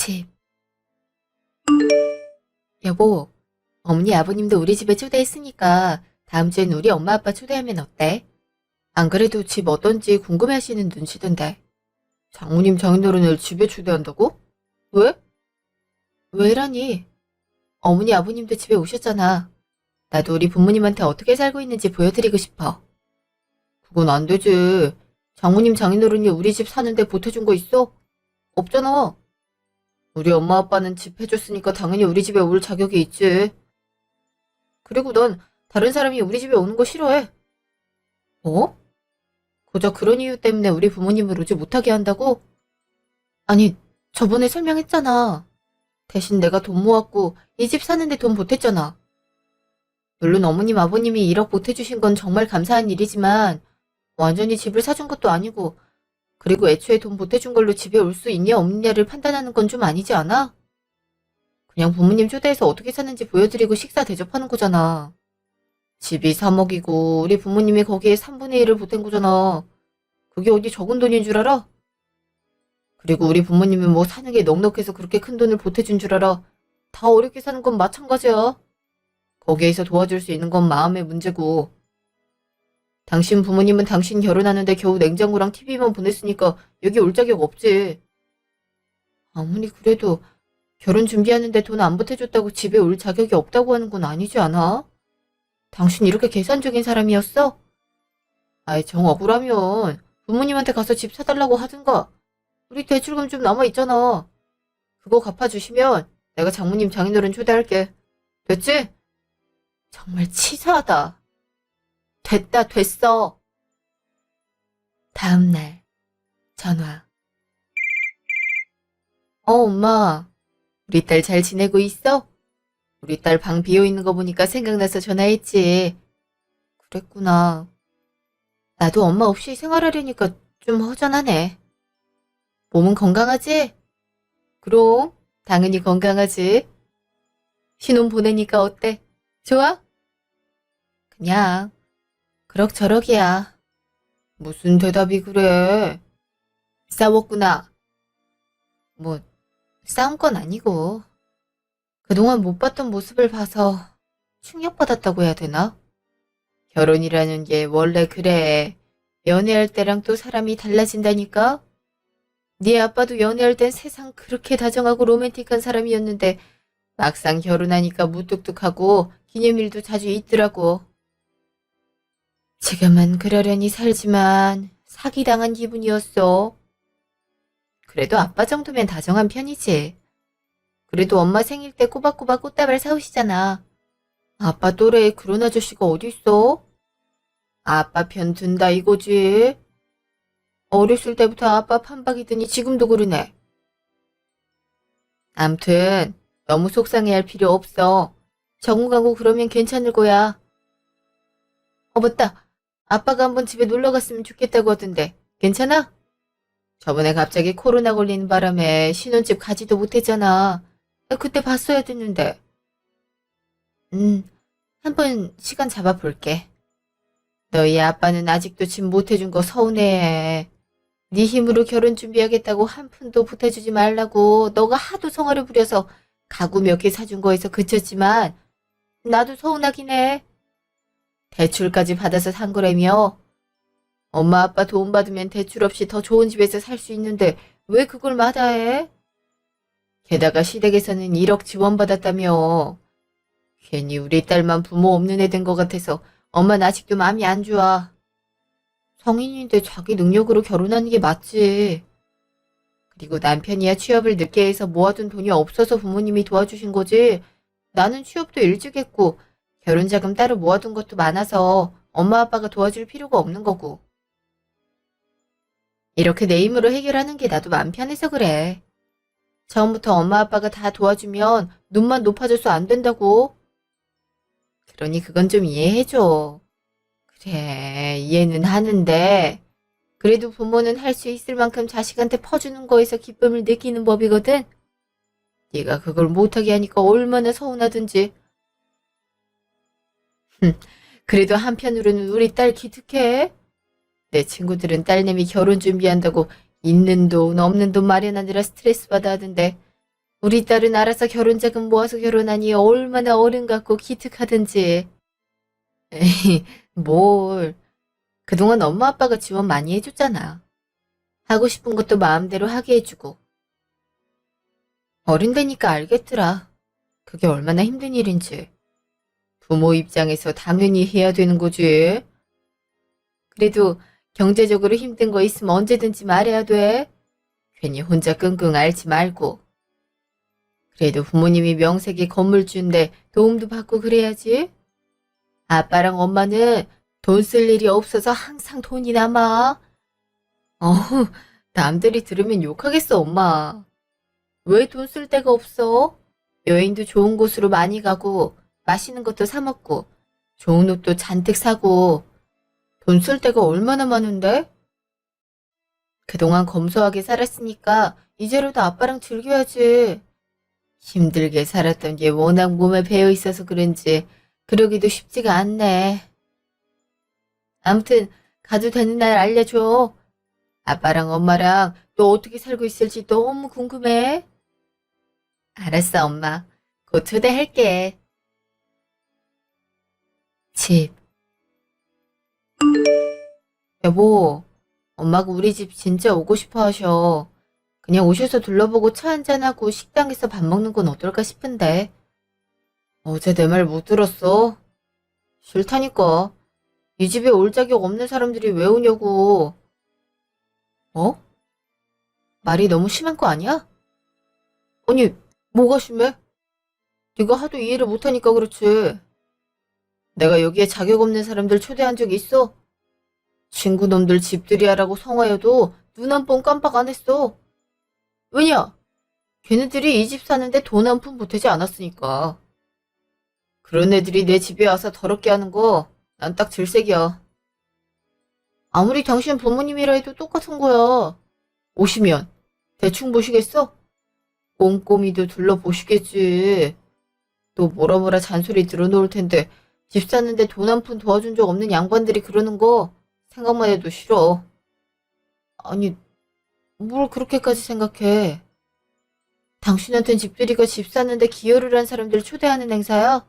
집. 여보, 어머니 아버님도 우리 집에 초대했으니까 다음 주엔 우리 엄마 아빠 초대하면 어때? 안 그래도 집 어떤지 궁금해하시는 눈치던데. 장모님 장인어른을 집에 초대한다고? 왜? 왜라니? 어머니 아버님도 집에 오셨잖아. 나도 우리 부모님한테 어떻게 살고 있는지 보여드리고 싶어. 그건 안 되지. 장모님 장인어른이 우리 집 사는데 보태준 거 있어? 없잖아. 우리 엄마 아빠는 집 해줬으니까 당연히 우리 집에 올 자격이 있지. 그리고 넌 다른 사람이 우리 집에 오는 거 싫어해. 어? 고작 그런 이유 때문에 우리 부모님을 오지 못하게 한다고? 아니, 저번에 설명했잖아. 대신 내가 돈 모았고 이 집 사는데 돈 보탰잖아. 물론 어머님 아버님이 1억 보태주신 건 정말 감사한 일이지만 완전히 집을 사준 것도 아니고, 그리고 애초에 돈 보태준 걸로 집에 올 수 있냐 없느냐를 판단하는 건 좀 아니지 않아? 그냥 부모님 초대해서 어떻게 사는지 보여드리고 식사 대접하는 거잖아. 집이 3억이고 우리 부모님이 거기에 3분의 1을 보탠 거잖아. 그게 어디 적은 돈인 줄 알아? 그리고 우리 부모님은 뭐 사는 게 넉넉해서 그렇게 큰 돈을 보태준 줄 알아. 다 어렵게 사는 건 마찬가지야. 거기에서 도와줄 수 있는 건 마음의 문제고. 당신 부모님은 당신 결혼하는데 겨우 냉장고랑 TV만 보냈으니까 여기 올 자격 없지. 아무리 그래도 결혼 준비하는데 돈 안 보태줬다고 집에 올 자격이 없다고 하는 건 아니지 않아? 당신 이렇게 계산적인 사람이었어? 아이, 정 억울하면 부모님한테 가서 집 사달라고 하든가. 우리 대출금 좀 남아있잖아. 그거 갚아주시면 내가 장모님 장인어른 초대할게. 됐지? 정말 치사하다. 됐다, 됐어. 다음날 전화. 엄마. 우리 딸 잘 지내고 있어? 우리 딸 방 비어있는 거 보니까 생각나서 전화했지. 그랬구나. 나도 엄마 없이 생활하려니까 좀 허전하네. 몸은 건강하지? 그럼 당연히 건강하지. 신혼 보내니까 어때? 좋아? 그냥 그럭저럭이야. 무슨 대답이 그래? 싸웠구나. 뭐 싸운 건 아니고 그동안 못 봤던 모습을 봐서 충격받았다고 해야 되나? 결혼이라는 게 원래 그래. 연애할 때랑 또 사람이 달라진다니까? 네 아빠도 연애할 땐 세상 그렇게 다정하고 로맨틱한 사람이었는데 막상 결혼하니까 무뚝뚝하고 기념일도 자주 있더라고. 지금은 그러려니 살지만 사기당한 기분이었어. 그래도 아빠 정도면 다정한 편이지. 그래도 엄마 생일 때 꼬박꼬박 꽃다발 사오시잖아. 아빠 또래에 그런 아저씨가 어딨어? 아빠 편 든다 이거지. 어렸을 때부터 아빠 판박이더니 지금도 그러네. 암튼 너무 속상해할 필요 없어. 적응하고 그러면 괜찮을 거야. 맞다. 아빠가 한번 집에 놀러 갔으면 좋겠다고 하던데 괜찮아? 저번에 갑자기 코로나 걸리는 바람에 신혼집 가지도 못했잖아. 그때 봤어야 됐는데. 한번 시간 잡아볼게. 너희 아빠는 아직도 집 못해준 거 서운해해. 네 힘으로 결혼 준비하겠다고 한 푼도 보태주지 말라고 너가 하도 성화를 부려서 가구 몇 개 사준 거에서 그쳤지만 나도 서운하긴 해. 대출까지 받아서 산 거라며. 엄마 아빠 도움 받으면 대출 없이 더 좋은 집에서 살 수 있는데 왜 그걸 마다해? 게다가 시댁에서는 1억 지원받았다며. 괜히 우리 딸만 부모 없는 애 된 것 같아서 엄마는 아직도 마음이 안 좋아. 성인인데 자기 능력으로 결혼하는 게 맞지. 그리고 남편이야 취업을 늦게 해서 모아둔 돈이 없어서 부모님이 도와주신 거지. 나는 취업도 일찍 했고 결혼자금 따로 모아둔 것도 많아서 엄마 아빠가 도와줄 필요가 없는 거고. 이렇게 내 힘으로 해결하는 게 나도 마음 편해서 그래. 처음부터 엄마 아빠가 다 도와주면 눈만 높아져서 안 된다고. 그러니 그건 좀 이해해줘. 그래, 이해는 하는데 그래도 부모는 할 수 있을 만큼 자식한테 퍼주는 거에서 기쁨을 느끼는 법이거든. 네가 그걸 못하게 하니까 얼마나 서운하든지. 그래도 한편으로는 우리 딸 기특해. 내 친구들은 딸내미 결혼 준비한다고 있는 돈 없는 돈 마련하느라 스트레스 받아 하던데 우리 딸은 알아서 결혼 자금 모아서 결혼하니 얼마나 어른 같고 기특하든지. 에이, 뭘. 그동안 엄마 아빠가 지원 많이 해줬잖아. 하고 싶은 것도 마음대로 하게 해주고. 어른 되니까 알겠더라. 그게 얼마나 힘든 일인지. 부모 입장에서 당연히 해야 되는 거지. 그래도 경제적으로 힘든 거 있으면 언제든지 말해야 돼. 괜히 혼자 끙끙 앓지 말고. 그래도 부모님이 명색에 건물 주는데 도움도 받고 그래야지. 아빠랑 엄마는 돈 쓸 일이 없어서 항상 돈이 남아. 어후, 남들이 들으면 욕하겠어, 엄마. 왜 돈 쓸 데가 없어? 여행도 좋은 곳으로 많이 가고, 맛있는 것도 사 먹고, 좋은 옷도 잔뜩 사고, 돈 쓸 데가 얼마나 많은데? 그동안 검소하게 살았으니까, 이제라도 아빠랑 즐겨야지. 힘들게 살았던 게 워낙 몸에 배어 있어서 그런지, 그러기도 쉽지가 않네. 아무튼, 가도 되는 날 알려줘. 아빠랑 엄마랑 또 어떻게 살고 있을지 너무 궁금해. 알았어, 엄마. 곧 초대할게. 집. 여보, 엄마가 우리 집 진짜 오고 싶어 하셔. 그냥 오셔서 둘러보고 차 한잔하고 식당에서 밥 먹는 건 어떨까 싶은데. 어제 내 말 못 들었어? 싫다니까. 이 집에 올 자격 없는 사람들이 왜 오냐고. 어? 말이 너무 심한 거 아니야? 아니, 뭐가 심해? 네가 하도 이해를 못하니까 그렇지. 내가 여기에 자격 없는 사람들 초대한 적 있어? 친구놈들 집들이하라고 성화여도 눈 한 번 깜빡 안 했어. 왜냐? 걔네들이 이 집 사는데 돈 한 푼 보태지 않았으니까. 그런 애들이 내 집에 와서 더럽게 하는 거 난 딱 질색이야. 아무리 당신 부모님이라 해도 똑같은 거야. 오시면 대충 보시겠어? 꼼꼼히도 둘러보시겠지. 또 뭐라 뭐라 잔소리 들어놓을 텐데 집 사는데 돈 한 푼 도와준 적 없는 양반들이 그러는 거 생각만 해도 싫어. 아니, 뭘 그렇게까지 생각해. 당신한텐 집들이가 집 사는데 기여를 한 사람들 초대하는 행사야?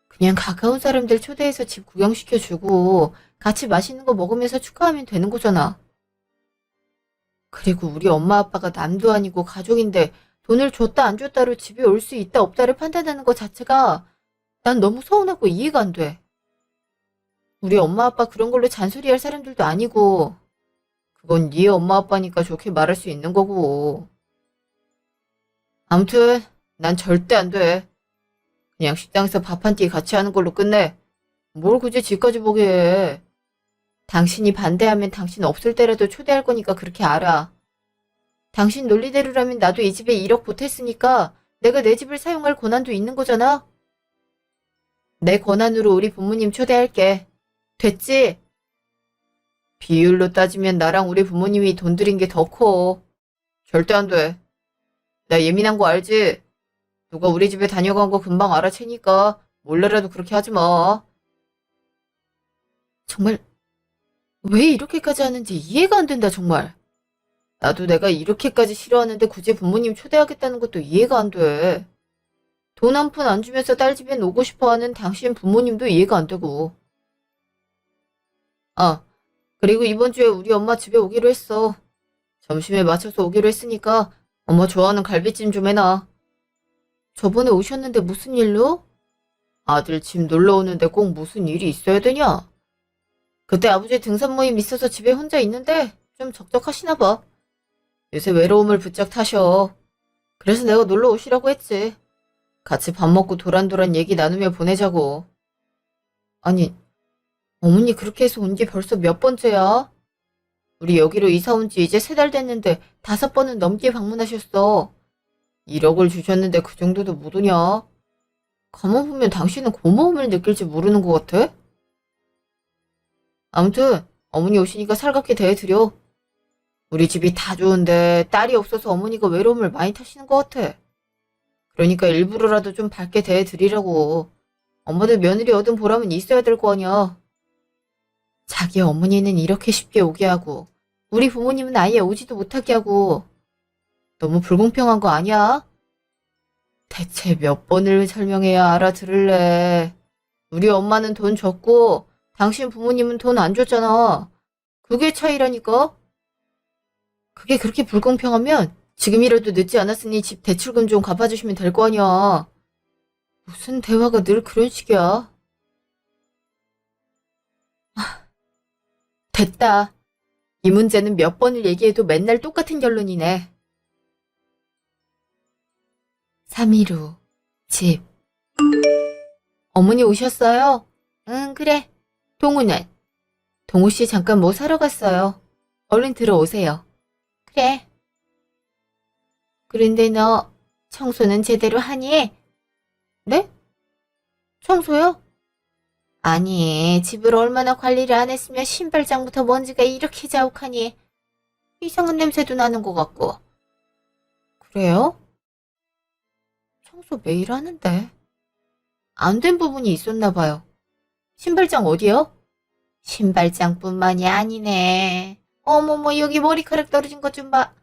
그냥 가까운 사람들 초대해서 집 구경시켜주고 같이 맛있는 거 먹으면서 축하하면 되는 거잖아. 그리고 우리 엄마 아빠가 남도 아니고 가족인데 돈을 줬다 안 줬다로 집에 올 수 있다 없다를 판단하는 것 자체가 난 너무 서운하고 이해가 안 돼. 우리 엄마 아빠 그런 걸로 잔소리할 사람들도 아니고 그건 네 엄마 아빠니까 좋게 말할 수 있는 거고. 아무튼 난 절대 안 돼. 그냥 식당에서 밥 한 끼 같이 하는 걸로 끝내. 뭘 굳이 집까지 보게 해. 당신이 반대하면 당신 없을 때라도 초대할 거니까 그렇게 알아. 당신 논리대로라면 나도 이 집에 1억 보탰으니까 내가 내 집을 사용할 권한도 있는 거잖아. 내 권한으로 우리 부모님 초대할게. 됐지? 비율로 따지면 나랑 우리 부모님이 돈 들인 게 더 커. 절대 안 돼. 나 예민한 거 알지? 누가 우리 집에 다녀간 거 금방 알아채니까 몰래라도 그렇게 하지 마. 정말 왜 이렇게까지 하는지 이해가 안 된다, 정말. 나도 내가 이렇게까지 싫어하는데 굳이 부모님 초대하겠다는 것도 이해가 안 돼. 돈 한 푼 안 주면서 딸 집엔 오고 싶어 하는 당신 부모님도 이해가 안 되고. 아, 그리고 이번 주에 우리 엄마 집에 오기로 했어. 점심에 맞춰서 오기로 했으니까 엄마 좋아하는 갈비찜 좀 해놔. 저번에 오셨는데 무슨 일로? 아들 집 놀러 오는데 꼭 무슨 일이 있어야 되냐? 그때 아버지 등산 모임 있어서 집에 혼자 있는데 좀 적적하시나 봐. 요새 외로움을 부쩍 타셔. 그래서 내가 놀러 오시라고 했지. 같이 밥 먹고 도란도란 얘기 나누며 보내자고. 아니, 어머니 그렇게 해서 온 지 벌써 몇 번째야? 우리 여기로 이사 온 지 이제 3달 됐는데 5번은 넘게 방문하셨어. 1억을 주셨는데 그 정도도 못 오냐? 가만 보면 당신은 고마움을 느낄지 모르는 것 같아? 아무튼 어머니 오시니까 살갑게 대해드려. 우리 집이 다 좋은데 딸이 없어서 어머니가 외로움을 많이 타시는 것 같아. 그러니까 일부러라도 좀 밝게 대해드리라고. 엄마도 며느리 얻은 보람은 있어야 될 거 아니야. 자기 어머니는 이렇게 쉽게 오게 하고 우리 부모님은 아예 오지도 못하게 하고 너무 불공평한 거 아니야? 대체 몇 번을 설명해야 알아들을래? 우리 엄마는 돈 줬고 당신 부모님은 돈 안 줬잖아. 그게 차이라니까? 그게 그렇게 불공평하면 지금이라도 늦지 않았으니 집 대출금 좀 갚아주시면 될 거 아니야. 무슨 대화가 늘 그런 식이야. 됐다. 이 문제는 몇 번을 얘기해도 맨날 똑같은 결론이네. 3일 후, 집. 어머니 오셨어요? 응, 그래. 동우는? 동우 씨 잠깐 뭐 사러 갔어요. 얼른 들어오세요. 그래. 그런데 너 청소는 제대로 하니? 네? 청소요? 아니, 집을 얼마나 관리를 안 했으면 신발장부터 먼지가 이렇게 자욱하니? 이상한 냄새도 나는 것 같고. 그래요? 청소 매일 하는데. 안 된 부분이 있었나 봐요. 신발장 어디요? 신발장뿐만이 아니네. 어머머, 여기 머리카락 떨어진 것 좀 봐.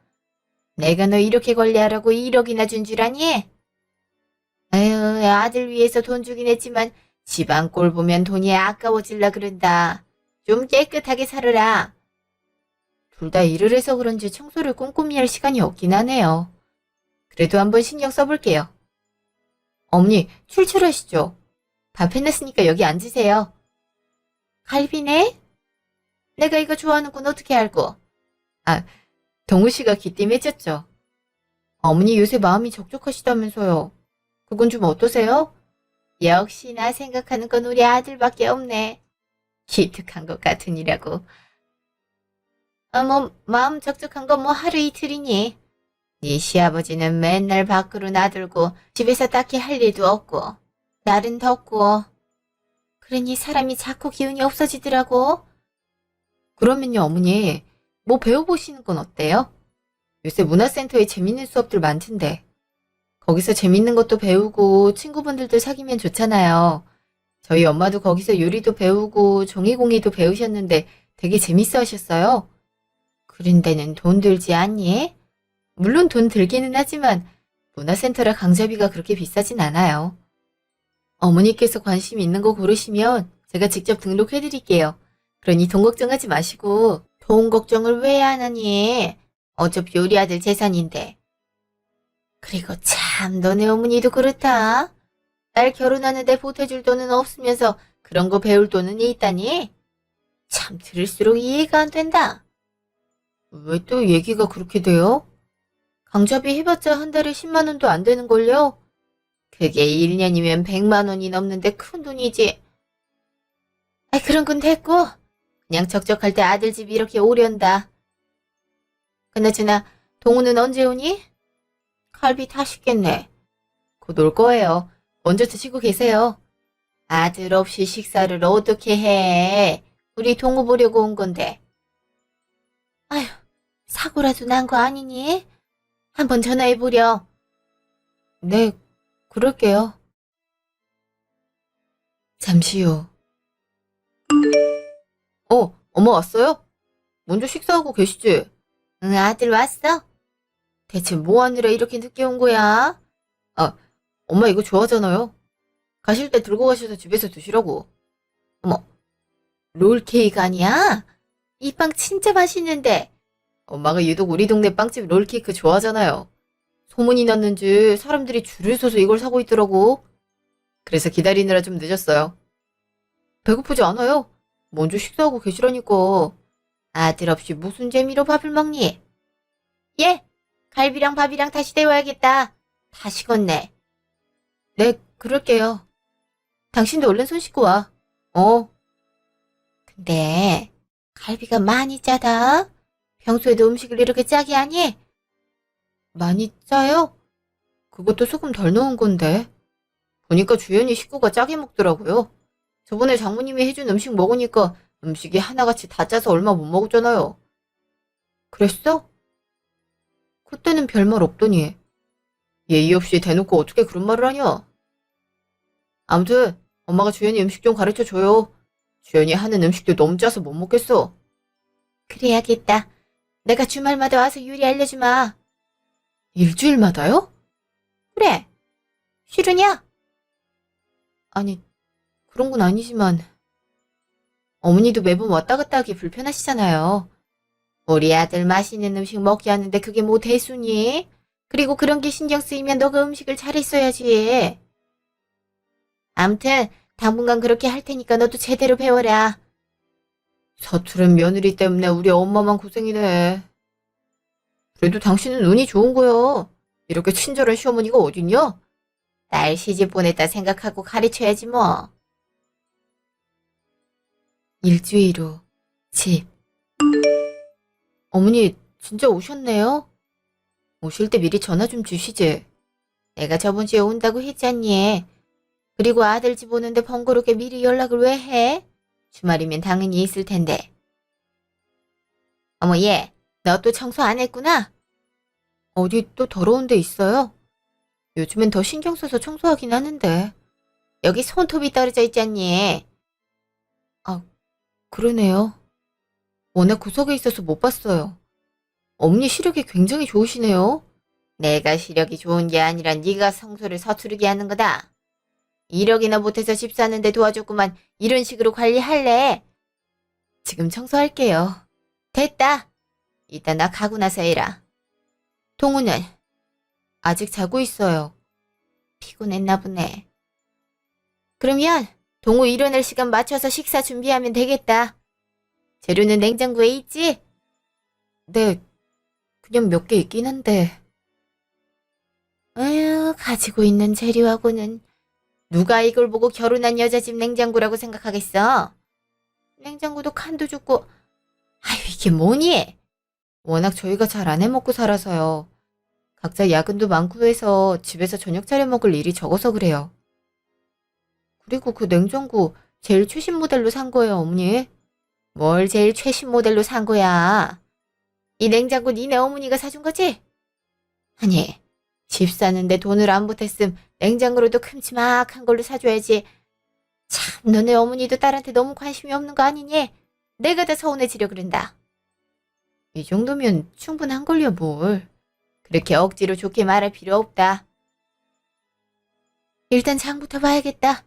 내가 너 이렇게 관리하라고 1억이나 준 줄 아니? 에휴, 아들 위해서 돈 주긴 했지만 집안 꼴 보면 돈이 아까워질라 그런다. 좀 깨끗하게 살아라. 둘 다 일을 해서 그런지 청소를 꼼꼼히 할 시간이 없긴 하네요. 그래도 한번 신경 써볼게요. 어머니, 출출하시죠? 밥 해놨으니까 여기 앉으세요. 갈비네? 내가 이거 좋아하는 건 어떻게 알고? 아, 동우 씨가 기띔해줬죠. 어머니 요새 마음이 적적하시다면서요. 그건 좀 어떠세요? 역시나 생각하는 건 우리 아들밖에 없네. 기특한 것 같으니라고. 뭐 마음 적적한 건 뭐 하루 이틀이니. 네 시아버지는 맨날 밖으로 나들고 집에서 딱히 할 일도 없고 날은 덥고 그러니 사람이 자꾸 기운이 없어지더라고. 그러면요 어머니 뭐 배워보시는 건 어때요? 요새 문화센터에 재밌는 수업들 많던데 거기서 재밌는 것도 배우고 친구분들도 사귀면 좋잖아요. 저희 엄마도 거기서 요리도 배우고 종이공예도 배우셨는데 되게 재밌어 하셨어요. 그런 데는 돈 들지 않니? 물론 돈 들기는 하지만 문화센터라 강좌비가 그렇게 비싸진 않아요. 어머니께서 관심 있는 거 고르시면 제가 직접 등록해드릴게요. 그러니 돈 걱정하지 마시고 돈 걱정을 왜 안 하니? 어차피 우리 아들 재산인데. 그리고 참 너네 어머니도 그렇다. 딸 결혼하는데 보태줄 돈은 없으면서 그런 거 배울 돈은 있다니? 참 들을수록 이해가 안 된다. 왜 또 얘기가 그렇게 돼요? 강좌비 해봤자 한 달에 10만 원도 안 되는걸요? 그게 1년이면 100만 원이 넘는데 큰 돈이지. 아, 그런 건 됐고 그냥 적적할 때 아들 집 이렇게 오련다. 그나저나 동우는 언제 오니? 갈비 다 식겠네. 곧 올 거예요. 먼저 드시고 계세요. 아들 없이 식사를 어떻게 해? 우리 동우 보려고 온 건데. 아휴, 사고라도 난 거 아니니? 한번 전화해보려. 네, 그럴게요. 잠시 후. 엄마 왔어요? 먼저 식사하고 계시지? 응, 아들 왔어? 대체 뭐 하느라 이렇게 늦게 온 거야? 아, 엄마 이거 좋아하잖아요. 가실 때 들고 가셔서 집에서 드시라고. 어머, 롤케이크 아니야? 이 빵 진짜 맛있는데. 엄마가 유독 우리 동네 빵집 롤케이크 좋아하잖아요. 소문이 났는지 사람들이 줄을 서서 이걸 사고 있더라고. 그래서 기다리느라 좀 늦었어요. 배고프지 않아요? 먼저 식사하고 계시라니까. 아들 없이 무슨 재미로 밥을 먹니? 예, 갈비랑 밥이랑 다시 데워야겠다. 다 식었네. 네, 그럴게요. 당신도 얼른 손 씻고 와. 근데 갈비가 많이 짜다. 평소에도 음식을 이렇게 짜게 하니? 많이 짜요? 그것도 소금 덜 넣은 건데. 보니까 주연이 식구가 짜게 먹더라고요. 저번에 장모님이 해준 음식 먹으니까 음식이 하나같이 다 짜서 얼마 못 먹었잖아요. 그랬어? 그때는 별말 없더니. 예의 없이 대놓고 어떻게 그런 말을 하냐? 아무튼 엄마가 주연이 음식 좀 가르쳐줘요. 주연이 하는 음식도 너무 짜서 못 먹겠어. 그래야겠다. 내가 주말마다 와서 요리 알려주마. 일주일마다요? 그래. 싫으냐? 아니, 그런 건 아니지만 어머니도 매번 왔다 갔다 하기 불편하시잖아요. 우리 아들 맛있는 음식 먹게 하는데 그게 뭐 대수니? 그리고 그런 게 신경 쓰이면 너가 음식을 잘했어야지. 암튼 당분간 그렇게 할 테니까 너도 제대로 배워라. 서투른 며느리 때문에 우리 엄마만 고생이네. 그래도 당신은 운이 좋은 거요. 이렇게 친절한 시어머니가 어딨냐? 딸 시집 보냈다 생각하고 가르쳐야지 뭐. 일주일 후 집. 어머니 진짜 오셨네요? 오실 때 미리 전화 좀 주시지. 내가 저번 주에 온다고 했잖니. 그리고 아들 집 오는데 번거롭게 미리 연락을 왜 해? 주말이면 당연히 있을 텐데. 어머 얘, 너 또 청소 안 했구나? 어디 또 더러운 데 있어요? 요즘엔 더 신경 써서 청소하긴 하는데. 여기 손톱이 떨어져 있잖니. 아, 그러네요. 워낙 구석에 있어서 못 봤어요. 어머니 시력이 굉장히 좋으시네요. 내가 시력이 좋은 게 아니라 네가 성소를 서투르게 하는 거다. 1억이나 못해서 집 사는데 도와줬구만. 이런 식으로 관리할래? 지금 청소할게요. 됐다. 이따 나 가고 나서 해라. 동우는 아직 자고 있어요. 피곤했나 보네. 그러면 동우 일어날 시간 맞춰서 식사 준비하면 되겠다. 재료는 냉장고에 있지? 네, 그냥 몇 개 있긴 한데. 에휴, 가지고 있는 재료하고는 누가 이걸 보고 결혼한 여자 집 냉장고라고 생각하겠어? 냉장고도 칸도 좁고, 아유, 이게 뭐니? 워낙 저희가 잘 안 해먹고 살아서요. 각자 야근도 많고 해서 집에서 저녁 차려 먹을 일이 적어서 그래요. 그리고 그 냉장고 제일 최신 모델로 산 거예요, 어머니. 뭘 제일 최신 모델로 산 거야? 이 냉장고 니네 어머니가 사준 거지? 아니, 집 사는데 돈을 안 보탰음 냉장고로도 큼지막한 걸로 사줘야지. 참, 너네 어머니도 딸한테 너무 관심이 없는 거 아니니? 내가 다 서운해지려 그런다. 이 정도면 충분한걸요, 뭘. 그렇게 억지로 좋게 말할 필요 없다. 일단 장부터 봐야겠다.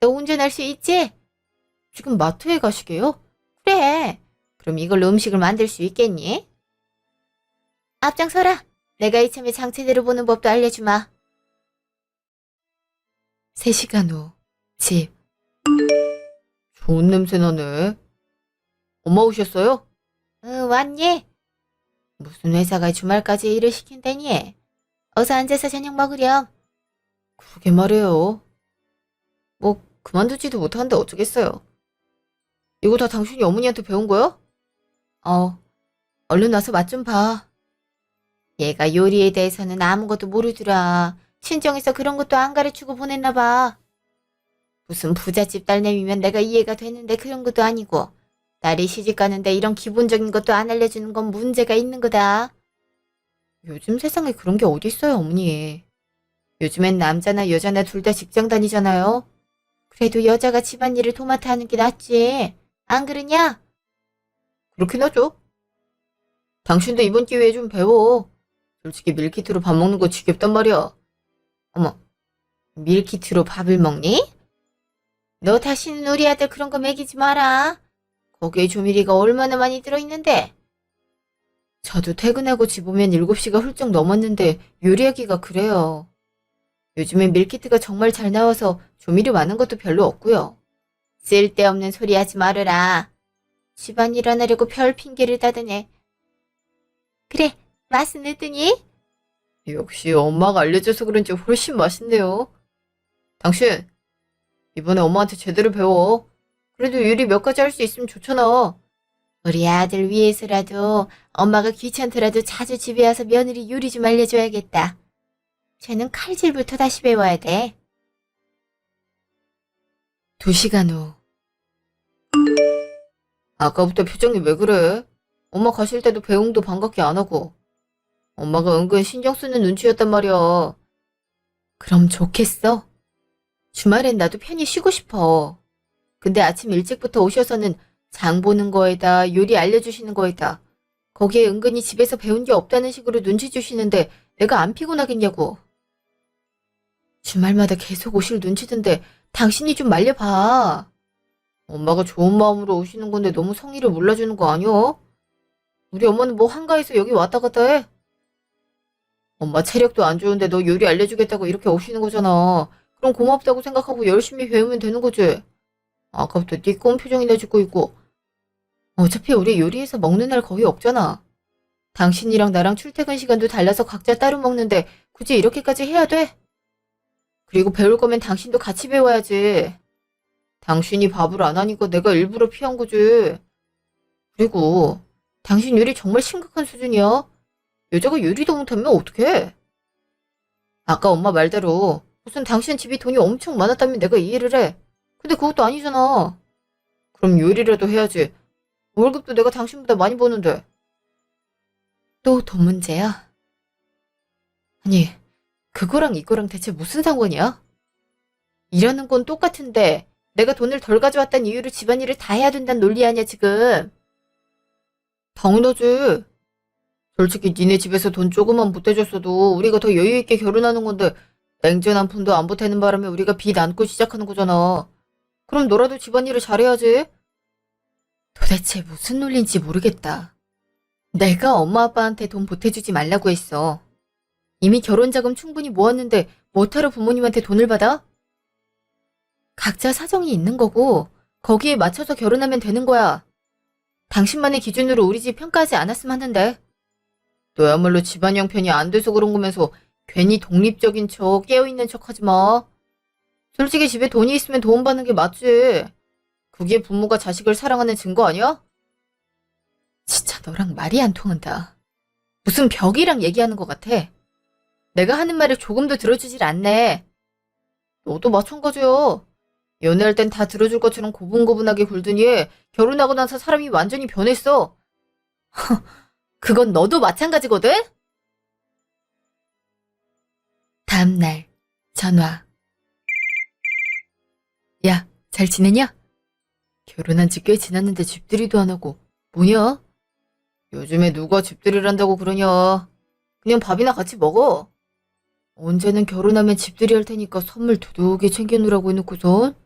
너 운전할 수 있지? 지금 마트에 가시게요? 그래. 그럼 이걸로 음식을 만들 수 있겠니? 앞장서라. 내가 이참에 장치대로 보는 법도 알려주마. 3시간 후 집. 좋은 냄새 나네. 엄마 오셨어요? 응, 왔니? 무슨 회사가 주말까지 일을 시킨다니? 어서 앉아서 저녁 먹으렴. 그러게 말해요. 뭐 그만두지도 못하는데 어쩌겠어요. 이거 다 당신이 어머니한테 배운 거야? 얼른 와서 맛 좀 봐. 얘가 요리에 대해서는 아무것도 모르더라. 친정에서 그런 것도 안 가르치고 보냈나 봐. 무슨 부잣집 딸내미면 내가 이해가 되는데 그런 것도 아니고 딸이 시집 가는데 이런 기본적인 것도 안 알려주는 건 문제가 있는 거다. 요즘 세상에 그런 게 어디 있어요, 어머니. 요즘엔 남자나 여자나 둘 다 직장 다니잖아요. 그래도 여자가 집안일을 도맡아 하는 게 낫지. 안 그러냐? 그렇긴 하죠. 당신도 이번 기회에 좀 배워. 솔직히 밀키트로 밥 먹는 거 지겹단 말이야. 어머, 밀키트로 밥을 먹니? 너 다시는 우리 아들 그런 거 먹이지 마라. 거기에 조미리가 얼마나 많이 들어있는데. 저도 퇴근하고 집 오면 7시가 훌쩍 넘었는데 요리하기가 그래요. 요즘엔 밀키트가 정말 잘 나와서 조미료 많은 것도 별로 없고요. 쓸데없는 소리 하지 말아라. 집안일 안 하려고 별 핑계를 대더네. 그래, 맛은 어떠니? 역시 엄마가 알려줘서 그런지 훨씬 맛있네요. 당신, 이번에 엄마한테 제대로 배워. 그래도 요리 몇 가지 할 수 있으면 좋잖아. 우리 아들 위해서라도 엄마가 귀찮더라도 자주 집에 와서 며느리 요리 좀 알려줘야겠다. 쟤는 칼질부터 다시 배워야 돼. 2시간 후. 아까부터 표정이 왜 그래? 엄마 가실 때도 배웅도 반갑게 안 하고. 엄마가 은근 신경 쓰는 눈치였단 말이야. 그럼 좋겠어. 주말엔 나도 편히 쉬고 싶어. 근데 아침 일찍부터 오셔서는 장 보는 거에다 요리 알려주시는 거에다 거기에 은근히 집에서 배운 게 없다는 식으로 눈치 주시는데 내가 안 피곤하겠냐고. 주말마다 계속 오실 눈치던데 당신이 좀 말려봐. 엄마가 좋은 마음으로 오시는 건데 너무 성의를 몰라주는 거 아니야? 우리 엄마는 뭐 한가해서 여기 왔다 갔다 해? 엄마 체력도 안 좋은데 너 요리 알려주겠다고 이렇게 오시는 거잖아. 그럼 고맙다고 생각하고 열심히 배우면 되는 거지. 아까부터 네 꼰 표정이나 짓고 있고. 어차피 우리 요리해서 먹는 날 거의 없잖아. 당신이랑 나랑 출퇴근 시간도 달라서 각자 따로 먹는데 굳이 이렇게까지 해야 돼? 그리고 배울 거면 당신도 같이 배워야지. 당신이 밥을 안 하니까 내가 일부러 피한 거지. 그리고 당신 요리 정말 심각한 수준이야. 여자가 요리도 못하면 어떡해? 아까 엄마 말대로 무슨 당신 집이 돈이 엄청 많았다면 내가 이해를 해. 근데 그것도 아니잖아. 그럼 요리라도 해야지. 월급도 내가 당신보다 많이 버는데. 또 돈 문제야? 아니, 그거랑 이거랑 대체 무슨 상관이야? 일하는 건 똑같은데 내가 돈을 덜 가져왔다는 이유로 집안일을 다 해야 된다는 논리 아니야 지금. 당연하지. 솔직히 니네 집에서 돈 조금만 보태줬어도 우리가 더 여유 있게 결혼하는 건데 냉전 한 푼도 안 보태는 바람에 우리가 빚 안고 시작하는 거잖아. 그럼 너라도 집안일을 잘해야지. 도대체 무슨 논리인지 모르겠다. 내가 엄마 아빠한테 돈 보태주지 말라고 했어. 이미 결혼자금 충분히 모았는데 뭐하러 부모님한테 돈을 받아? 각자 사정이 있는 거고 거기에 맞춰서 결혼하면 되는 거야. 당신만의 기준으로 우리 집 평가하지 않았으면 하는데. 너야말로 집안 형편이 안 돼서 그런 거면서 괜히 독립적인 척 깨어있는 척 하지 마. 솔직히 집에 돈이 있으면 도움받는 게 맞지. 그게 부모가 자식을 사랑하는 증거 아니야? 진짜 너랑 말이 안 통한다. 무슨 벽이랑 얘기하는 것 같아. 내가 하는 말을 조금도 들어주질 않네. 너도 마찬가지야. 연애할 땐 다 들어줄 것처럼 고분고분하게 굴더니 결혼하고 나서 사람이 완전히 변했어. 그건 너도 마찬가지거든? 다음날 전화. 야, 잘 지내냐? 결혼한 지 꽤 지났는데 집들이도 안 하고 뭐냐? 요즘에 누가 집들이를 한다고 그러냐. 그냥 밥이나 같이 먹어. 언제는 결혼하면 집들이 할 테니까 선물 두둑이 챙겨놓으라고 해놓고선.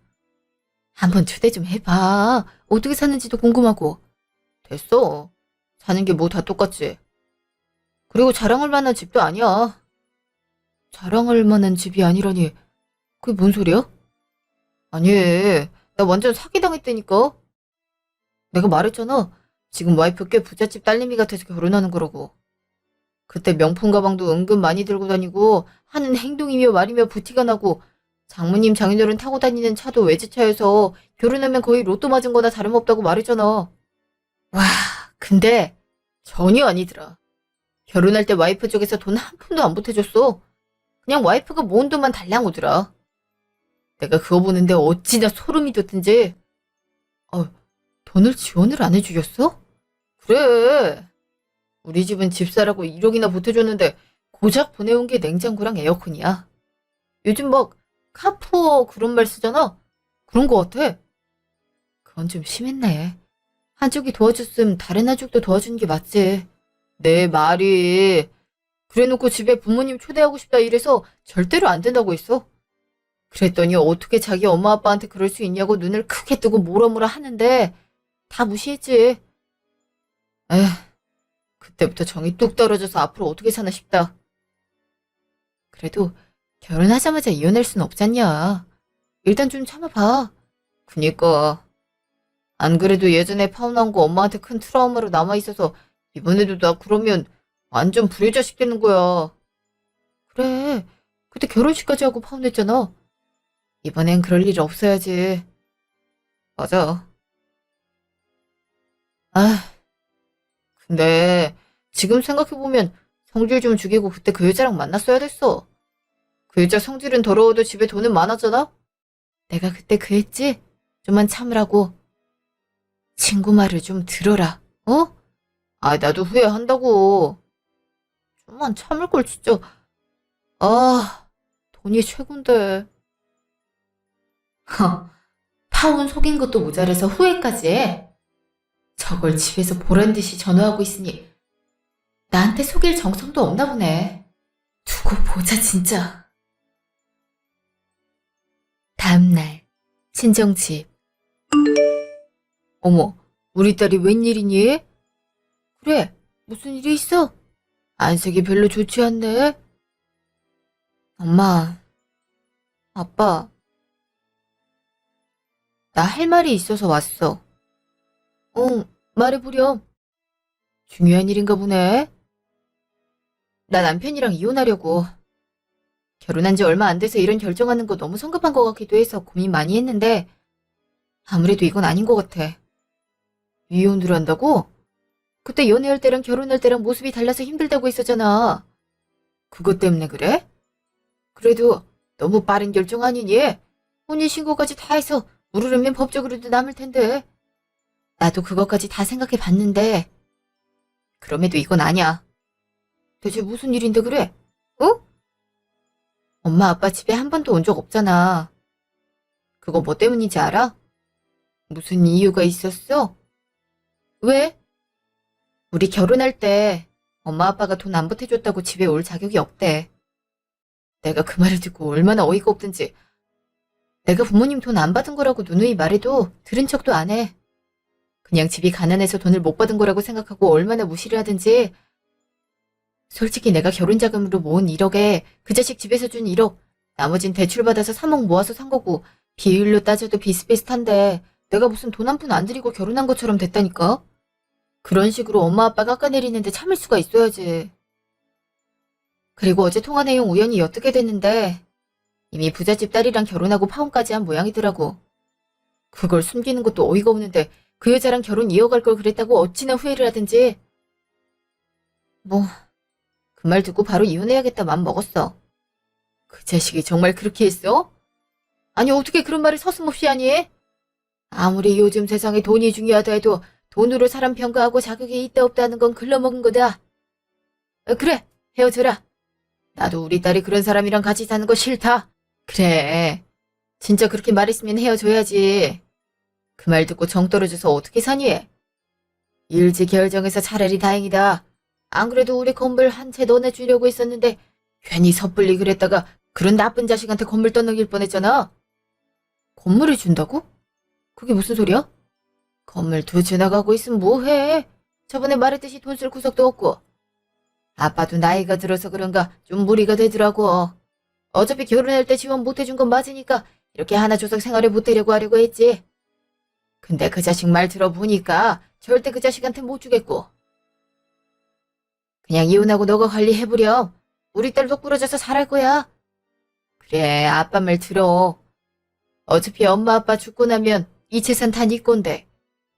한번 초대 좀 해봐. 어떻게 사는지도 궁금하고. 됐어. 사는 게 뭐 다 똑같지. 그리고 자랑할 만한 집도 아니야. 자랑할 만한 집이 아니라니. 그게 뭔 소리야? 아니, 나 완전 사기당했다니까. 내가 말했잖아. 지금 와이프 꽤 부잣집 딸내미 같아서 결혼하는 거라고. 그때 명품 가방도 은근 많이 들고 다니고 하는 행동이며 말이며 부티가 나고 장모님 장인어른 타고 다니는 차도 외제차여서 결혼하면 거의 로또 맞은 거나 다름없다고 말했잖아. 와, 근데 전혀 아니더라. 결혼할 때 와이프 쪽에서 돈 한 푼도 안 보태줬어. 그냥 와이프가 모은 돈만 달랑 오더라. 내가 그거 보는데 어찌나 소름이 돋든지. 돈을 지원을 안 해주셨어? 그래. 우리 집은 집사라고 1억이나 보태줬는데 고작 보내온 게 냉장고랑 에어컨이야. 요즘 막 카푸어 그런 말 쓰잖아. 그런 거 같아. 그건 좀 심했네. 한쪽이 도와줬으면 다른 한쪽도 도와주는 게 맞지. 내 말이. 그래놓고 집에 부모님 초대하고 싶다 이래서 절대로 안 된다고 했어. 그랬더니 어떻게 자기 엄마 아빠한테 그럴 수 있냐고 눈을 크게 뜨고 뭐라 하는데 다 무시했지. 에휴, 그때부터 정이 뚝 떨어져서 앞으로 어떻게 사나 싶다. 그래도 결혼하자마자 이혼할 순 없잖냐. 일단 좀 참아봐. 그니까. 안 그래도 예전에 파혼한 거 엄마한테 큰 트라우마로 남아있어서 이번에도 나 그러면 완전 불효자식 되는 거야. 그래. 그때 결혼식까지 하고 파혼했잖아. 이번엔 그럴 일 없어야지. 맞아. 근데 지금 생각해보면 성질 좀 죽이고 그때 그 여자랑 만났어야 됐어. 그 여자 성질은 더러워도 집에 돈은 많았잖아? 내가 그때 그랬지? 좀만 참으라고. 친구 말을 좀 들어라. 어? 나도 후회한다고. 좀만 참을 걸 진짜. 돈이 최곤데. 파혼 속인 것도 모자라서 후회까지 해. 저걸 집에서 보란 듯이 전화하고 있으니 나한테 속일 정성도 없나 보네. 두고 보자 진짜. 다음날 친정집. 어머, 우리 딸이 웬일이니? 그래, 무슨 일이 있어? 안색이 별로 좋지 않네. 엄마, 아빠, 나 할 말이 있어서 왔어. 말해보렴. 중요한 일인가 보네. 나 남편이랑 이혼하려고. 결혼한 지 얼마 안 돼서 이런 결정하는 거 너무 성급한 것 같기도 해서 고민 많이 했는데 아무래도 이건 아닌 것 같아. 이혼을 한다고? 그때 연애할 때랑 결혼할 때랑 모습이 달라서 힘들다고 했었잖아. 그것 때문에 그래? 그래도 너무 빠른 결정 아니니? 혼인신고까지 다 해서 물으려면 법적으로도 남을 텐데. 나도 그것까지 다 생각해 봤는데 그럼에도 이건 아니야. 대체 무슨 일인데 그래? 어? 엄마 아빠 집에 한 번도 온 적 없잖아. 그거 뭐 때문인지 알아? 무슨 이유가 있었어? 왜? 우리 결혼할 때 엄마 아빠가 돈 안 보태줬다고 집에 올 자격이 없대. 내가 그 말을 듣고 얼마나 어이가 없든지. 내가 부모님 돈 안 받은 거라고 누누이 말해도 들은 척도 안 해. 그냥 집이 가난해서 돈을 못 받은 거라고 생각하고 얼마나 무시를 하든지. 솔직히 내가 결혼 자금으로 모은 1억에 그 자식 집에서 준 1억, 나머진 대출받아서 3억 모아서 산 거고 비율로 따져도 비슷비슷한데 내가 무슨 돈 한 푼 안 들이고 결혼한 것처럼 됐다니까? 그런 식으로 엄마 아빠 깎아내리는데 참을 수가 있어야지. 그리고 어제 통화 내용 우연히 엿듣게 됐는데 이미 부잣집 딸이랑 결혼하고 파혼까지 한 모양이더라고. 그걸 숨기는 것도 어이가 없는데 그 여자랑 결혼 이어갈 걸 그랬다고 어찌나 후회를 하든지. 뭐, 그 말 듣고 바로 이혼해야겠다 맘 먹었어. 그 자식이 정말 그렇게 했어? 아니 어떻게 그런 말을 서슴없이 하니? 아무리 요즘 세상에 돈이 중요하다 해도 돈으로 사람 평가하고 자격이 있다 없다는 건 글러먹은 거다. 그래, 헤어져라. 나도 우리 딸이 그런 사람이랑 같이 사는 거 싫다. 그래, 진짜 그렇게 말했으면 헤어져야지. 그 말 듣고 정 떨어져서 어떻게 사니? 일찍 결정해서 차라리 다행이다. 안 그래도 우리 건물 한 채 너네 주려고 했었는데 괜히 섣불리 그랬다가 그런 나쁜 자식한테 건물 떠넘길 뻔했잖아. 건물을 준다고? 그게 무슨 소리야? 건물 2채 나가고 있으면 뭐해? 저번에 말했듯이 돈 쓸 구석도 없고. 아빠도 나이가 들어서 그런가 좀 무리가 되더라고. 어차피 결혼할 때 지원 못해준 건 맞으니까 이렇게 하나 줘서 생활을 보태려고 하려고 했지. 근데 그 자식 말 들어보니까 절대 그 자식한테 못 주겠고. 그냥 이혼하고 너가 관리해보렴. 우리 딸 속 부러져서 잘할 거야. 그래, 아빠 말 들어. 어차피 엄마 아빠 죽고 나면 이 재산 다 네 건데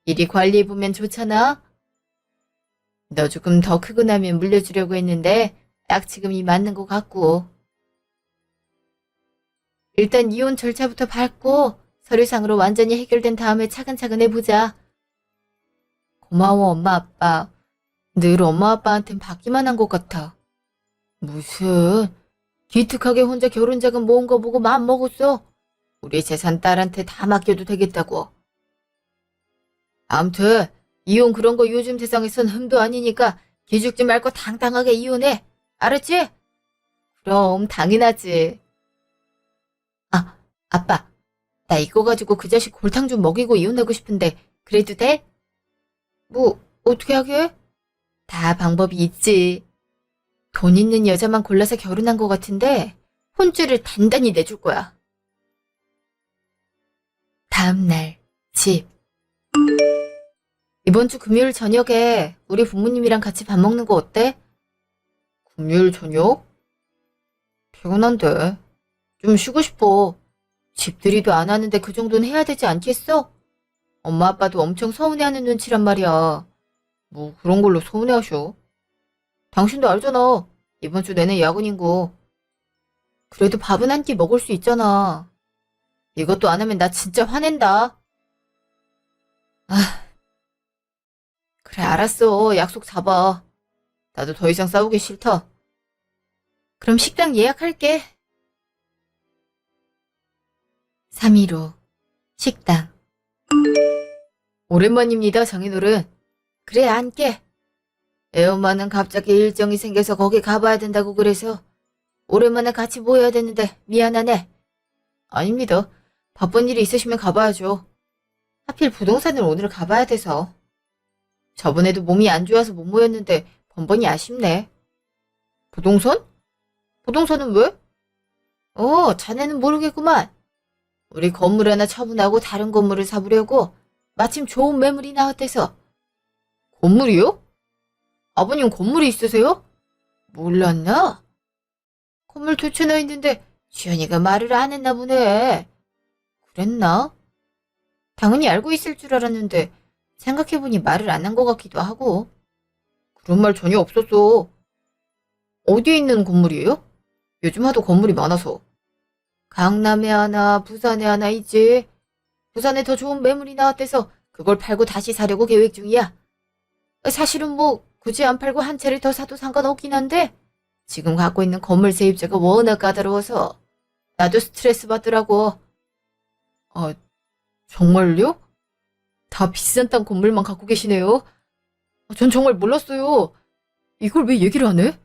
이리 관리해보면 좋잖아. 너 조금 더 크고 나면 물려주려고 했는데 딱 지금이 맞는 것 같고. 일단 이혼 절차부터 밟고 서류상으로 완전히 해결된 다음에 차근차근 해보자. 고마워 엄마 아빠. 늘 엄마 아빠한텐 받기만 한 것 같아. 무슨 기특하게 혼자 결혼 자금 모은 거 보고 마음먹었어. 우리 재산 딸한테 다 맡겨도 되겠다고. 암튼 이혼 그런 거 요즘 세상에선 흠도 아니니까 기죽지 말고 당당하게 이혼해. 알았지? 그럼 당연하지. 아, 아빠. 나 이거 가지고 그 자식 골탕 좀 먹이고 이혼하고 싶은데 그래도 돼? 뭐 어떻게 하게? 다 방법이 있지. 돈 있는 여자만 골라서 결혼한 것 같은데 혼쭐을 단단히 내줄 거야. 다음날 집. 이번 주 금요일 저녁에 우리 부모님이랑 같이 밥 먹는 거 어때? 금요일 저녁? 피곤한데. 좀 쉬고 싶어. 집들이도 안 하는데 그 정도는 해야 되지 않겠어? 엄마 아빠도 엄청 서운해하는 눈치란 말이야. 뭐 그런 걸로 서운해하셔. 당신도 알잖아. 이번 주 내내 야근인 거. 그래도 밥은 한 끼 먹을 수 있잖아. 이것도 안 하면 나 진짜 화낸다. 아, 그래 알았어. 약속 잡아. 나도 더 이상 싸우기 싫다. 그럼 식당 예약할게. 3일 후 식당. 오랜만입니다, 장인어른. 그래, 앉게. 애엄마는 갑자기 일정이 생겨서 거기 가봐야 된다고 그래서 오랜만에 같이 모여야 되는데 미안하네. 아닙니다. 바쁜 일이 있으시면 가봐야죠. 하필 부동산을 오늘 가봐야 돼서. 저번에도 몸이 안 좋아서 못 모였는데 번번이 아쉽네. 부동산? 부동산은 왜? 자네는 모르겠구만. 우리 건물 하나 처분하고 다른 건물을 사보려고 마침 좋은 매물이 나왔대서. 건물이요? 아버님 건물이 있으세요? 몰랐나? 건물 두 채나 있는데 지연이가 말을 안 했나 보네. 그랬나? 당연히 알고 있을 줄 알았는데 생각해보니 말을 안 한 것 같기도 하고. 그런 말 전혀 없었어. 어디에 있는 건물이에요? 요즘 하도 건물이 많아서. 강남에 하나, 부산에 하나 있지. 부산에 더 좋은 매물이 나왔대서 그걸 팔고 다시 사려고 계획 중이야. 사실은 뭐 굳이 안 팔고 한 채를 더 사도 상관없긴 한데 지금 갖고 있는 건물 세입자가 워낙 까다로워서 나도 스트레스 받더라고. 아, 정말요? 다 비싼 땅 건물만 갖고 계시네요. 전 정말 몰랐어요. 이걸 왜 얘기를 안 해?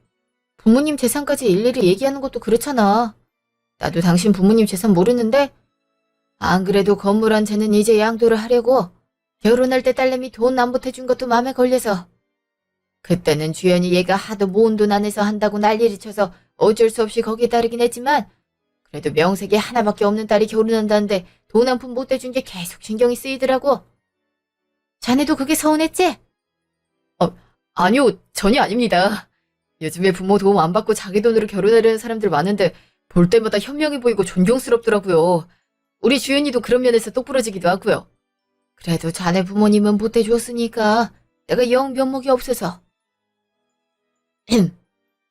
부모님 재산까지 일일이 얘기하는 것도 그렇잖아. 나도 당신 부모님 재산 모르는데 안 그래도 건물 한 채는 이제 양도를 하려고 결혼할 때 딸내미 돈 안 보태준 것도 마음에 걸려서. 그때는 주연이 얘가 하도 모은 돈 안에서 한다고 난리를 쳐서 어쩔 수 없이 거기에 따르긴 했지만 그래도 명색이 하나밖에 없는 딸이 결혼한다는데 돈 한 푼 못 대준 게 계속 신경이 쓰이더라고. 자네도 그게 서운했지? 아니요, 전혀 아닙니다. 요즘에 부모 도움 안 받고 자기 돈으로 결혼하려는 사람들 많은데 볼 때마다 현명해 보이고 존경스럽더라고요. 우리 주연이도 그런 면에서 똑부러지기도 하고요. 그래도 자네 부모님은 보태주었으니까 내가 영 면목이 없어서.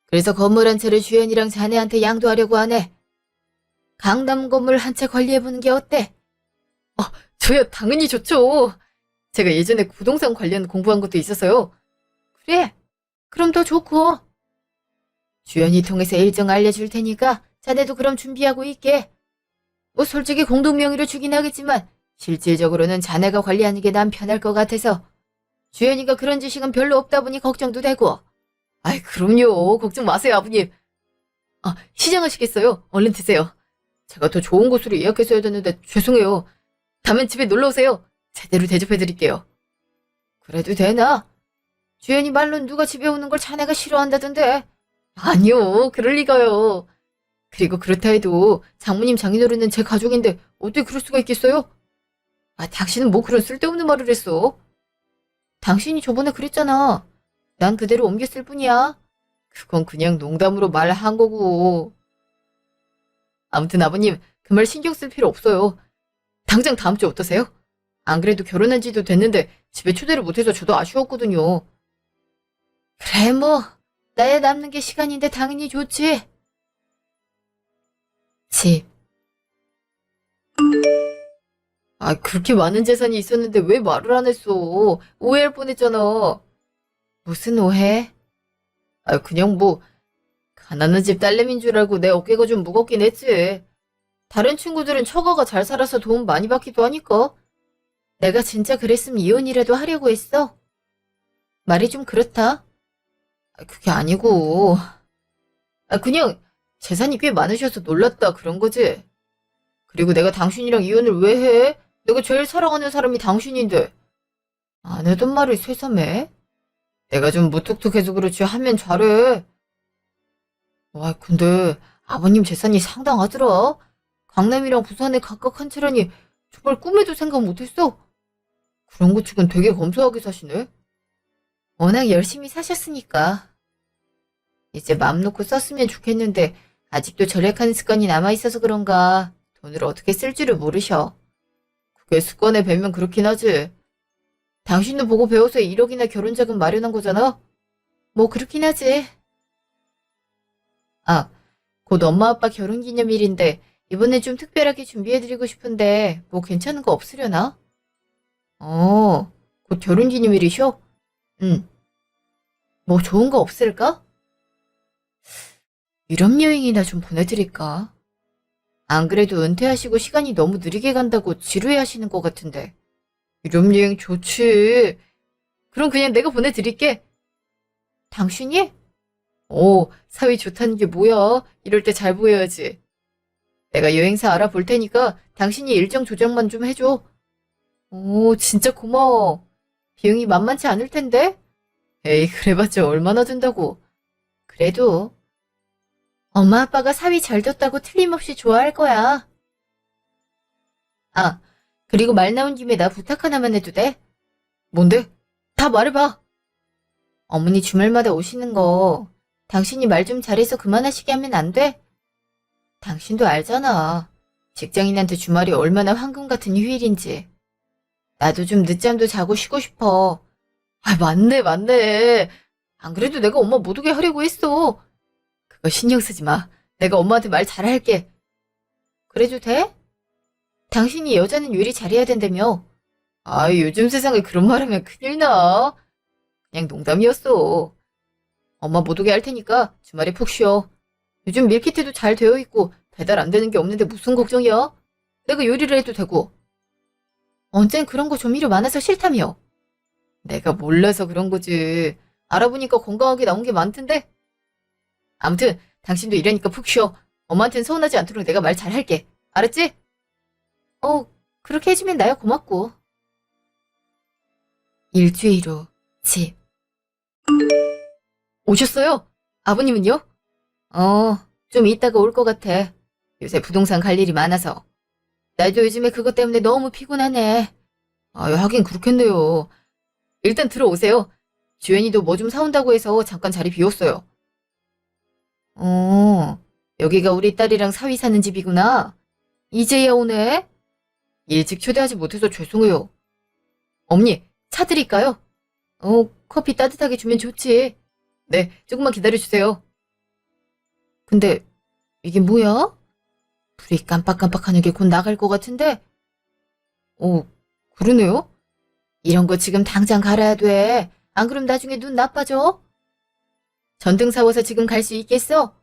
그래서 건물 한 채를 주연이랑 자네한테 양도하려고 하네. 강남 건물 한 채 관리해보는 게 어때? 저야 당연히 좋죠. 제가 예전에 부동산 관련 공부한 것도 있어서요. 그래, 그럼 더 좋고. 주연이 통해서 일정 알려줄 테니까 자네도 그럼 준비하고 있게. 뭐 솔직히 공동명의로 주긴 하겠지만 실질적으로는 자네가 관리하는 게 난 편할 것 같아서. 주연이가 그런 지식은 별로 없다 보니 걱정도 되고. 아이, 그럼요. 걱정 마세요, 아버님. 시장하시겠어요? 얼른 드세요. 제가 더 좋은 곳으로 예약했어야 됐는데 죄송해요. 다음엔 집에 놀러 오세요. 제대로 대접해드릴게요. 그래도 되나? 주연이 말로는 누가 집에 오는 걸 자네가 싫어한다던데. 아니요, 그럴 리가요. 그리고 그렇다 해도 장모님 장인어른은 제 가족인데 어떻게 그럴 수가 있겠어요? 당신은 뭐 그런 쓸데없는 말을 했어. 당신이 저번에 그랬잖아. 난 그대로 옮겼을 뿐이야. 그건 그냥 농담으로 말한 거고. 아무튼 아버님, 그 말 신경 쓸 필요 없어요. 당장 다음 주 어떠세요? 안 그래도 결혼한 지도 됐는데 집에 초대를 못해서 저도 아쉬웠거든요. 그래 뭐 나야 남는 게 시간인데 당연히 좋지. 집. 그렇게 많은 재산이 있었는데 왜 말을 안 했어? 오해할 뻔했잖아. 무슨 오해? 그냥 뭐 가난한 집 딸내미인 줄 알고 내 어깨가 좀 무겁긴 했지. 다른 친구들은 처가가 잘 살아서 도움 많이 받기도 하니까. 내가 진짜 그랬으면 이혼이라도 하려고 했어. 말이 좀 그렇다. 그게 아니고. 그냥 재산이 꽤 많으셔서 놀랐다 그런 거지. 그리고 내가 당신이랑 이혼을 왜 해? 내가 제일 사랑하는 사람이 당신인데. 안 하던 말을 새삼해? 내가 좀 무뚝뚝해서 그렇지 하면 잘해. 근데 아버님 재산이 상당하더라. 강남이랑 부산에 각각 한 채라니 정말 꿈에도 생각 못했어. 그런 거 치곤 되게 검소하게 사시네. 워낙 열심히 사셨으니까. 이제 마음 놓고 썼으면 좋겠는데 아직도 절약하는 습관이 남아있어서 그런가 돈을 어떻게 쓸 줄을 모르셔. 그게 습관에 배면 그렇긴 하지. 당신도 보고 배워서 1억이나 결혼자금 마련한 거잖아? 뭐 그렇긴 하지. 곧 엄마 아빠 결혼기념일인데 이번엔 좀 특별하게 준비해드리고 싶은데 뭐 괜찮은 거 없으려나? 곧 결혼기념일이셔? 응. 뭐 좋은 거 없을까? 유럽 여행이나 좀 보내드릴까? 안 그래도 은퇴하시고 시간이 너무 느리게 간다고 지루해 하시는 것 같은데. 유럽 여행 좋지. 그럼 그냥 내가 보내드릴게. 당신이? 사위 좋다는 게 뭐야? 이럴 때 잘 보여야지. 내가 여행사 알아볼 테니까 당신이 일정 조정만 좀 해줘. 진짜 고마워. 비용이 만만치 않을 텐데? 에이, 그래봤자 얼마나 든다고. 그래도 엄마 아빠가 사위 잘 뒀다고 틀림없이 좋아할 거야. 아, 그리고 말 나온 김에 나 부탁 하나만 해도 돼? 뭔데? 다 말해봐. 어머니 주말마다 오시는 거 당신이 말 좀 잘해서 그만하시게 하면 안 돼? 당신도 알잖아. 직장인한테 주말이 얼마나 황금 같은 휴일인지. 나도 좀 늦잠도 자고 쉬고 싶어. 아, 맞네, 맞네. 안 그래도 내가 엄마 못 오게 하려고 했어. 그거 신경 쓰지 마. 내가 엄마한테 말 잘할게. 그래도 돼? 당신이 여자는 요리 잘해야 된다며. 아, 요즘 세상에 그런 말 하면 큰일 나. 그냥 농담이었어. 엄마 못 오게 할 테니까 주말에 푹 쉬어. 요즘 밀키트도 잘 되어 있고 배달 안 되는 게 없는데 무슨 걱정이야? 내가 요리를 해도 되고. 언젠 그런 거 조미료 많아서 싫다며. 내가 몰라서 그런 거지. 알아보니까 건강하게 나온 게 많던데. 아무튼 당신도 이러니까 푹 쉬어. 엄마한텐 서운하지 않도록 내가 말 잘할게. 알았지? 어, 그렇게 해주면 나야 고맙고. 일주일 후 집. 오셨어요? 아버님은요? 좀 이따가 올 것 같아. 요새 부동산 갈 일이 많아서. 나도 요즘에 그것 때문에 너무 피곤하네. 아, 하긴 그렇겠네요. 일단 들어오세요. 주연이도 뭐 좀 사온다고 해서 잠깐 자리 비웠어요. 어, 여기가 우리 딸이랑 사위 사는 집이구나. 이제야 오네. 일찍 초대하지 못해서 죄송해요. 어머니, 차 드릴까요? 커피 따뜻하게 주면 좋지. 네, 조금만 기다려주세요. 근데 이게 뭐야? 불이 깜빡깜빡하는 게 곧 나갈 것 같은데? 그러네요. 이런 거 지금 당장 갈아야 돼. 안 그럼 나중에 눈 나빠져. 전등 사워서 지금 갈 수 있겠어?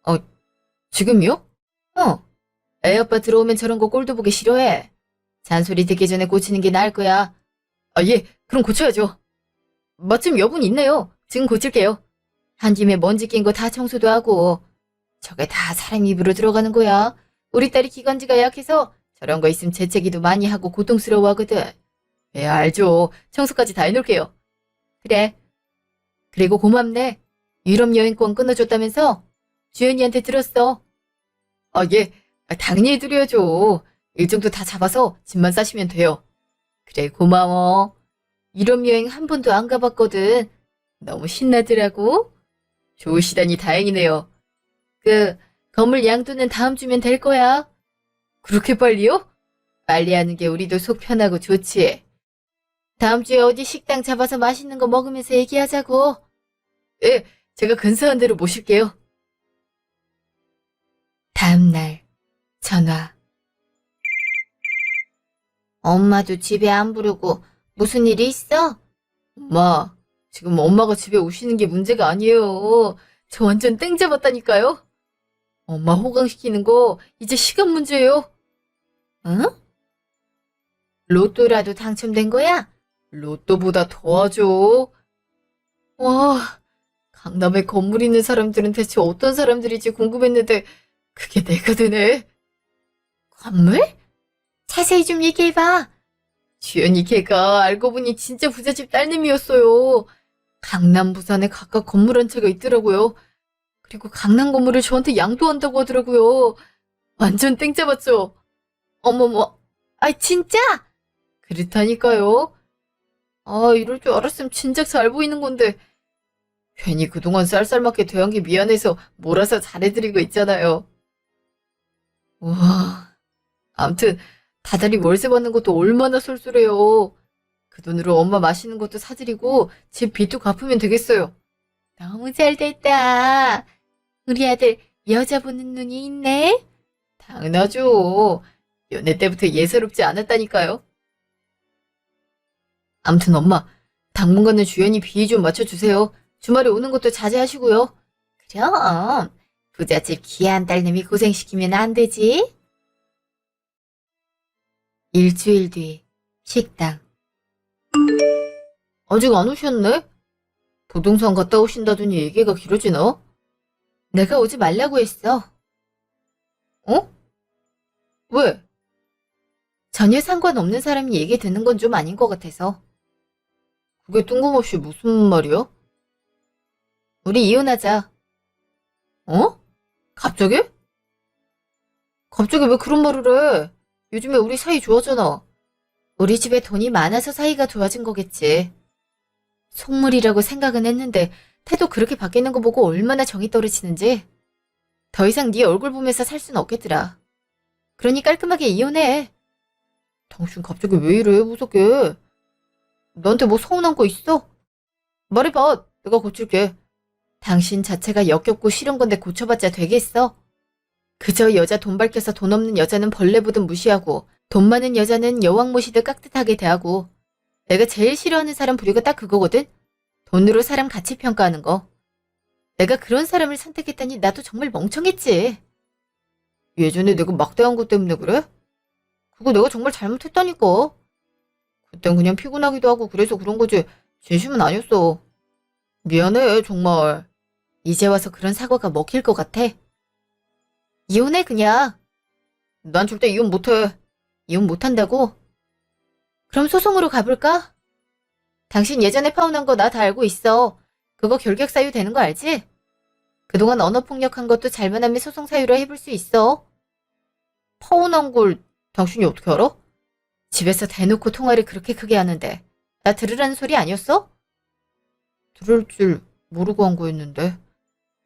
어, 지금요? 애 아빠 들어오면 저런 거 꼴도 보기 싫어해. 잔소리 듣기 전에 고치는 게 나을 거야. 아, 예, 그럼 고쳐야죠. 마침 여분 있네요. 지금 고칠게요. 한 김에 먼지 낀 거 다 청소도 하고. 저게 다 사람 입으로 들어가는 거야. 우리 딸이 기관지가 약해서 저런 거 있으면 재채기도 많이 하고 고통스러워하거든. 예, 알죠. 청소까지 다 해놓을게요. 그래. 그리고 고맙네. 유럽 여행권 끊어줬다면서? 주연이한테 들었어. 아, 예. 당연히 해드려야죠. 일정도 다 잡아서 짐만 싸시면 돼요. 그래, 고마워. 유럽 여행 한 번도 안 가봤거든. 너무 신나더라고. 좋으시다니 다행이네요. 그, 건물 양도는 다음 주면 될 거야. 그렇게 빨리요? 빨리 하는 게 우리도 속 편하고 좋지. 다음 주에 어디 식당 잡아서 맛있는 거 먹으면서 얘기하자고. 예, 제가 근사한 대로 모실게요. 다음 날, 전화. 엄마도 집에 안 부르고 무슨 일이 있어? 엄마, 지금 엄마가 집에 오시는 게 문제가 아니에요. 저 완전 땡 잡았다니까요. 엄마 호강시키는 거 이제 시간 문제예요. 응? 로또라도 당첨된 거야? 로또보다 더하죠. 와, 강남에 건물 있는 사람들은 대체 어떤 사람들이지 궁금했는데 그게 내가 되네. 건물? 자세히 좀 얘기해봐. 주연이 걔가 알고 보니 진짜 부잣집 딸내미였어요. 강남 부산에 각각 건물 한 채가 있더라고요. 그리고 강남 건물을 저한테 양도한다고 하더라고요. 완전 땡 잡았죠? 어머머, 아 진짜? 그렇다니까요. 아, 이럴 줄 알았으면 진작 잘 보이는 건데 괜히 그동안 쌀쌀맞게 대한 게 미안해서 몰아서 잘해드리고 있잖아요. 와, 암튼 다달이 월세 받는 것도 얼마나 쏠쏠해요. 그 돈으로 엄마 맛있는 것도 사드리고 집 빚도 갚으면 되겠어요. 너무 잘 됐다. 우리 아들 여자 보는 눈이 있네. 당연하죠. 연애 때부터 예사롭지 않았다니까요. 암튼 엄마, 당분간은 주연이 비위 좀 맞춰주세요. 주말에 오는 것도 자제하시고요. 그럼 부잣집 귀한 딸내미 고생시키면 안 되지? 일주일 뒤 식당. 아직 안 오셨네? 부동산 갔다 오신다더니 얘기가 길어지나? 내가 오지 말라고 했어. 어? 왜? 전혀 상관없는 사람이 얘기 듣는 건 좀 아닌 것 같아서. 그게 뜬금없이 무슨 말이야? 우리 이혼하자. 어? 갑자기? 갑자기 왜 그런 말을 해? 요즘에 우리 사이 좋아잖아. 우리 집에 돈이 많아서 사이가 좋아진 거겠지. 속물이라고 생각은 했는데 태도 그렇게 바뀌는 거 보고 얼마나 정이 떨어지는지. 더 이상 네 얼굴 보면서 살 순 없겠더라. 그러니 깔끔하게 이혼해. 당신 갑자기 왜 이래 무섭게. 너한테 뭐 서운한 거 있어? 말해봐. 내가 고칠게. 당신 자체가 역겹고 싫은 건데 고쳐봤자 되겠어? 그저 여자 돈 밝혀서 돈 없는 여자는 벌레 보듯 무시하고 돈 많은 여자는 여왕 모시듯 깍듯하게 대하고 내가 제일 싫어하는 사람 부류가 딱 그거거든? 돈으로 사람 가치 평가하는 거. 내가 그런 사람을 선택했다니 나도 정말 멍청했지. 예전에 내가 막대한 것 때문에 그래? 그거 내가 정말 잘못했다니까. 그땐 그냥 피곤하기도 하고 그래서 그런 거지 진심은 아니었어. 미안해 정말. 이제 와서 그런 사과가 먹힐 것 같아? 이혼해 그냥. 난 절대 이혼 못해. 이혼 못한다고? 그럼 소송으로 가볼까? 당신 예전에 파혼한 거 나 다 알고 있어. 그거 결격 사유 되는 거 알지? 그동안 언어폭력한 것도 잘못하면 소송 사유로 해볼 수 있어. 파혼한 걸 당신이 어떻게 알아? 집에서 대놓고 통화를 그렇게 크게 하는데 나 들으라는 소리 아니었어? 들을 줄 모르고 한 거였는데.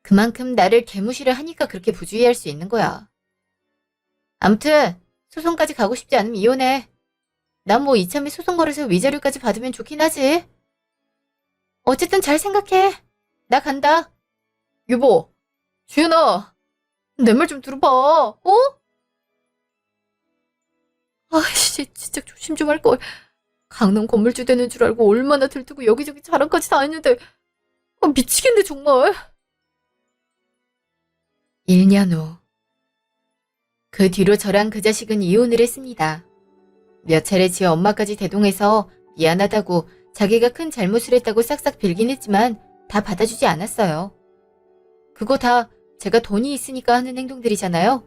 그만큼 나를 개무시를 하니까 그렇게 부주의할 수 있는 거야. 암튼 소송까지 가고 싶지 않으면 이혼해. 난 뭐 이참에 소송 걸어서 위자료까지 받으면 좋긴 하지. 어쨌든 잘 생각해. 나 간다. 여보, 주연아, 내 말 좀 들어봐. 어? 아이씨, 진짜 조심 좀 할 걸. 강남 건물주 되는 줄 알고 얼마나 들뜨고 여기저기 자랑까지 다 했는데 미치겠네 정말. 1년 후. 그 뒤로 저랑 그 자식은 이혼을 했습니다. 몇 차례 지 엄마까지 대동해서 미안하다고 자기가 큰 잘못을 했다고 싹싹 빌긴 했지만 다 받아주지 않았어요. 그거 다 제가 돈이 있으니까 하는 행동들이잖아요.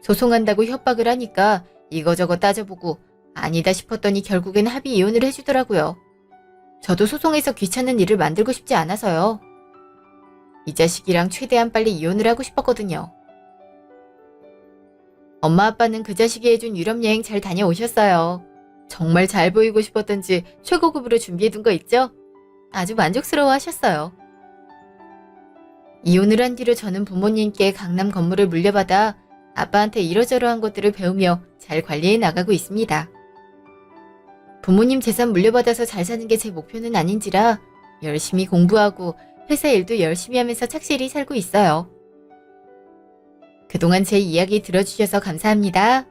소송한다고 협박을 하니까 이거저거 따져보고 아니다 싶었더니 결국엔 합의 이혼을 해주더라고요. 저도 소송해서 귀찮은 일을 만들고 싶지 않아서요. 이 자식이랑 최대한 빨리 이혼을 하고 싶었거든요. 엄마 아빠는 그 자식이 해준 유럽 여행 잘 다녀오셨어요. 정말 잘 보이고 싶었던지 최고급으로 준비해둔 거 있죠? 아주 만족스러워 하셨어요. 이혼을 한 뒤로 저는 부모님께 강남 건물을 물려받아 아빠한테 이러저러한 것들을 배우며 잘 관리해 나가고 있습니다. 부모님 재산 물려받아서 잘 사는 게 제 목표는 아닌지라 열심히 공부하고 회사 일도 열심히 하면서 착실히 살고 있어요. 그동안 제 이야기 들어주셔서 감사합니다.